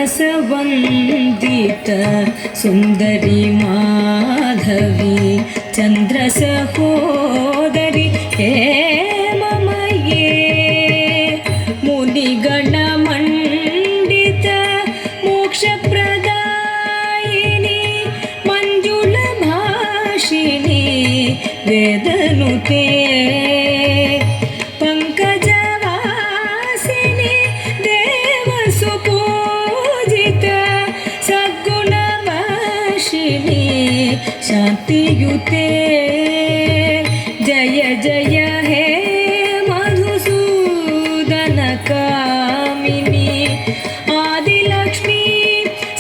सुरसवन्दित सुन्दरी माधवी चन्द्रसहोदरि हे ममये मुनिगणमण्डित मोक्षप्रदायिनी मञ्जुलभाषिणी वेदनुते पंकजवासिनी देवसुपूजित सद्गुणवासिनी शान्तियुते जय जय हे मधुसूदन कामिनी आदिलक्ष्मी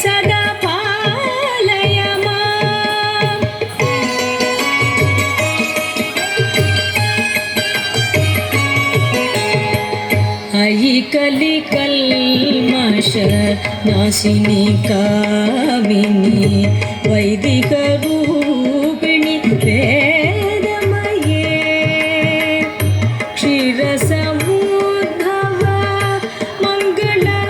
सदा पालय माम्। अयि कलिकल्मष नाशिनी कामिनी वैदिक रूपिणी वेदमये क्षीरसमुद्भव मङ्गलरूपिणी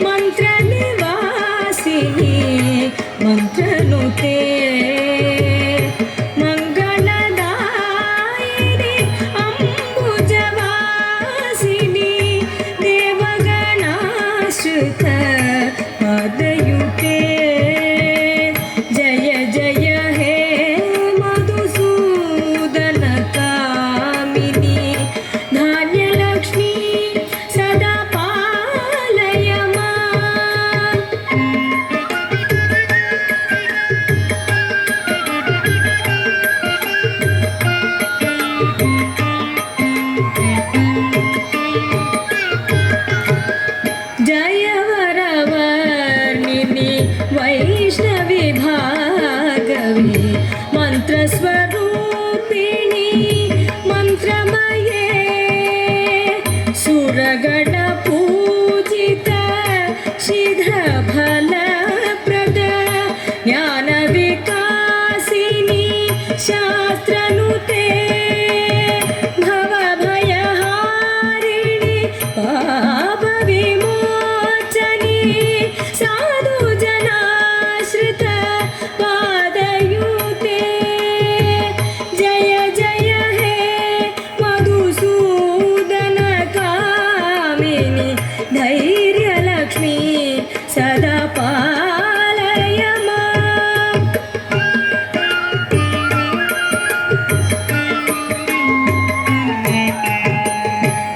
मन्त्रनिवासिनी मन्त्रनुते मङ्गलदायिनी अम्बुजवासिनी देवगणाश्रित पादयुते जय जय हे मधुसूदन कामिनी धान्यलक्ष्मी सदा पालय माम्। जय वरवर्णिनी वैष्णवी भागवी मन्त्रस्वरूपिणी मन्त्रमये सुरगणपूजित शीघ्रफलप्रद ज्ञानविकासिनी शास्त्रनुते भवभयहारिणि पापविमोचनी साधुजनाश्रित पादयुते जय जय हे मधुसूदन कामिनी धैर्यलक्ष्मी सदा पालय माम्।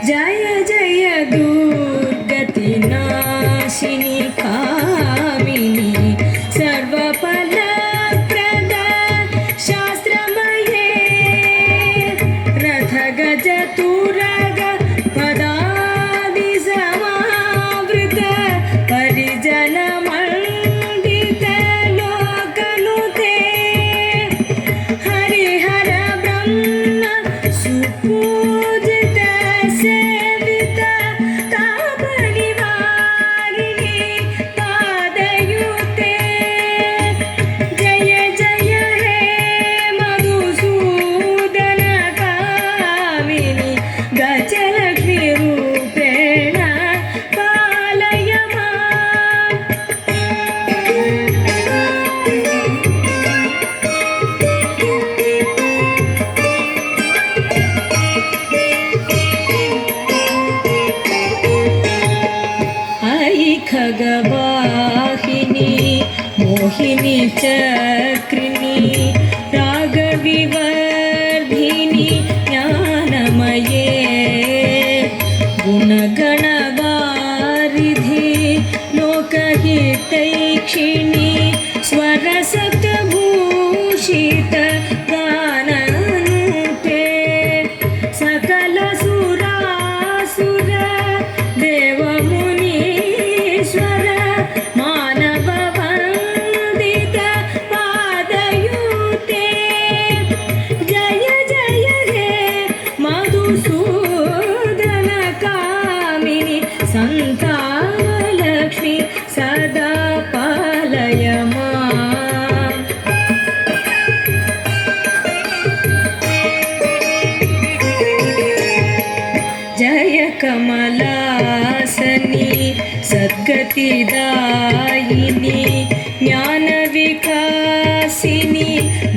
जय जय दुर्गति नाशिनी कामिनी सर्वफलप्रद शास्त्रमये रथगज तुरग पदादि समावृत परिजनमण्डित लोकनुते हरिहर ब्रह्म सुपूजित सेवित तापनिवारिणी पादयुते जय जय हे मधुसूदन कामिनी गजलक्ष्मी रूपेण पालय माम्। अयि खगवाहिनी मोहिनी चक्रिणी रागविवर्धिनी ज्ञानमये गुणगणवारिधि लोकहितैक्षिणी स्वरसप्तभूषित गाननुते सकल सुरासुर देवमुनीश्वर मानववन्दित पादयुते जय जय हे मधुसूदन कामिनी संतानलक्ष्मी सदा पालय माम्। जय कमलासनी सद्गतिदायिनी ज्ञानविकासिनी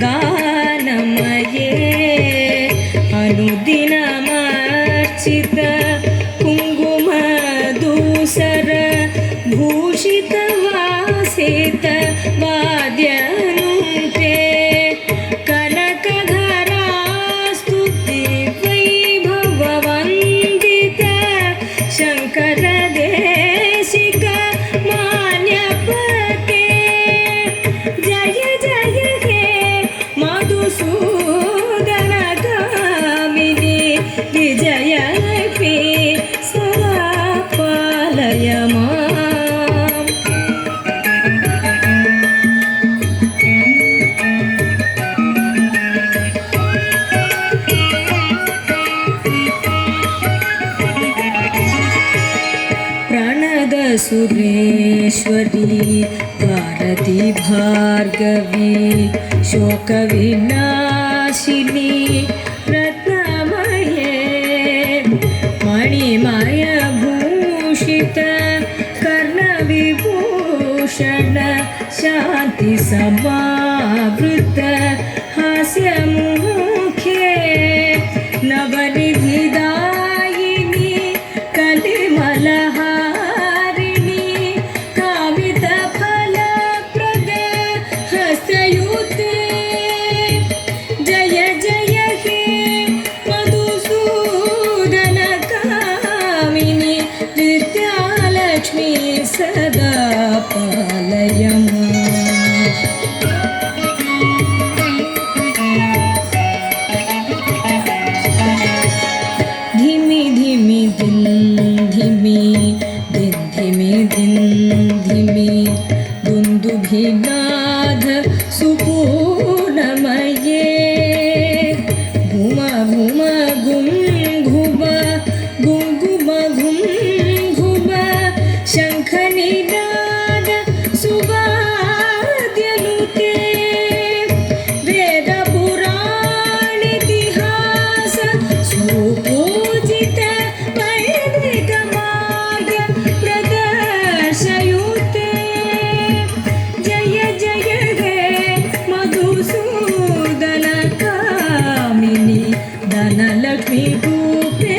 गानमये अनुदिनमर्चित कुङ्कुमधूसर भूषितवासित वाद्यनुते कनकधरा स्तुति वैभववन्दित शङ्कर देशिक मान्यपते जय जय हे मधुसूदन कामिनी विजयलक्ष्मी सदा पालय माम् प्रणद सुरेश्वरी भारती भार्गवी शोकविनाशिनी रत्नमये मणिमय भूषित कर्णविभूषण शान्ति समावृत हास्यमुखे नवनिधिदायिनी कलिमलहारिणी कामितफलप्रद हस्तयुते जय जय हे मधुसूदन कामिनी विद्यालक्ष्मी सदा पालय माम्। धिमि धिमि दिन धिमि दिन धिमि दिन धिमि दुन्दुभिनाद सुपूर्णमये घुम घुम घुम घुम घुम घुम घुम घुम शङ्खनिनाद सुवाद्यनुते वेदपुराणेतिहास सुपूजित वैदिकमार्ग प्रदर्शयुते जय जय हे मधुसूदन कामिनी धनलक्ष्मी रूपे